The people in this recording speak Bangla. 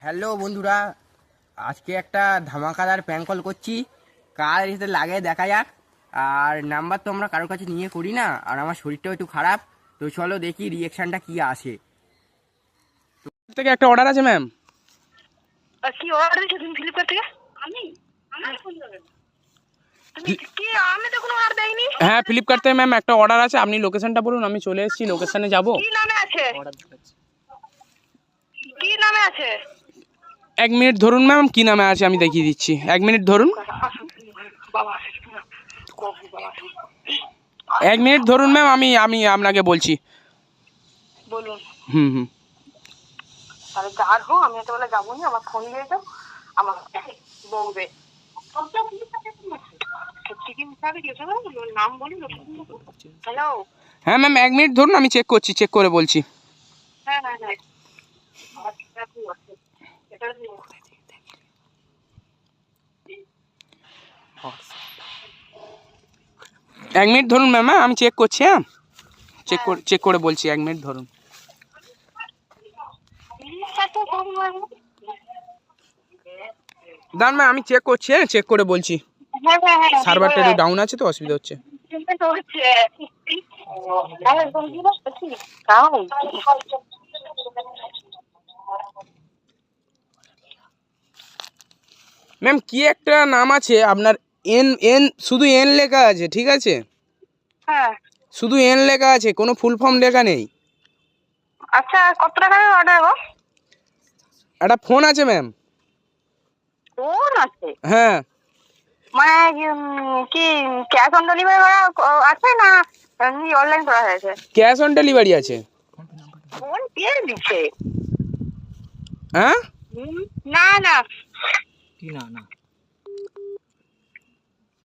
হ্যালো বন্ধুরা, আজকে একটা ধামাকাদার প্র্যাঙ্ক কল করছি। কার এতে লাগে দেখা যাক। আর নাম্বার তো আমরা কারোর কাছে নিয়ে করি না, আর আমার শরীরটাও একটু খারাপ, তো চলো দেখি রিয়েকশনটা কি আসে। থেকে একটা অর্ডার আছে ম্যাম। কি অর্ডার দিয়েছো তুমি ফ্লিপকার্ট থেকে? আমি আমার ফোন যাবে না। তুমি কি? আমি তো কোনো অর্ডার দেইনি। হ্যাঁ, ফ্লিপকার্ট থেকে ম্যাম একটা অর্ডার আছে। আপনি লোকেশনটা বলুন, আমি চলে এসেছি লোকেশনে যাব। কি নামে আছে? কি নামে আছে? 1 মিনিট ধরুন ম্যাম, কি নামে আছে আমি দেখিয়ে দিচ্ছি। 1 মিনিট ধরুন, বাবা 1 মিনিট ধরুন ম্যাম, আমি আমি আপনাকে বলছি। বলুন। হুম। তাহলে যাবো, আমি তো বলে যাবো না, আমার ফোন দিয়ে দাও, আমার বলবে নাম বলুন। হ্যালো। হ্যাঁ ম্যাম, 1 মিনিট ধরুন, আমি চেক করছি, চেক করে বলছি। হ্যাঁ 1 মিনিট ধরুন ম্যাম, আমি চেক করছি। হ্যাঁ, চেক করে বলছি। 1 মিনিট ধরুন। দাঁড়ান ম্যাম, আমি চেক করছি। হ্যাঁ, চেক করে বলছি। সার্ভারটা একটু ডাউন আছে তো অসুবিধা হচ্ছে। ম্যাম কি একটা নাম আছে আপনার, এন এন শুধু এন লেখা আছে, ঠিক আছে? হ্যাঁ, শুধু এন লেখা আছে, কোনো ফুল ফর্ম লেখা নেই। আচ্ছা কত টাকা অর্ডার গো? একটা ফোন আছে ম্যাম। ফোন আছে? হ্যাঁ, মানে কি ক্যাশ অন ডেলিভারি আছে না এমনি অনলাইন করা হয়েছে? ক্যাশ অন ডেলিভারি আছে। ফোন কে দিচ্ছে? হ্যাঁ, না না, কি না না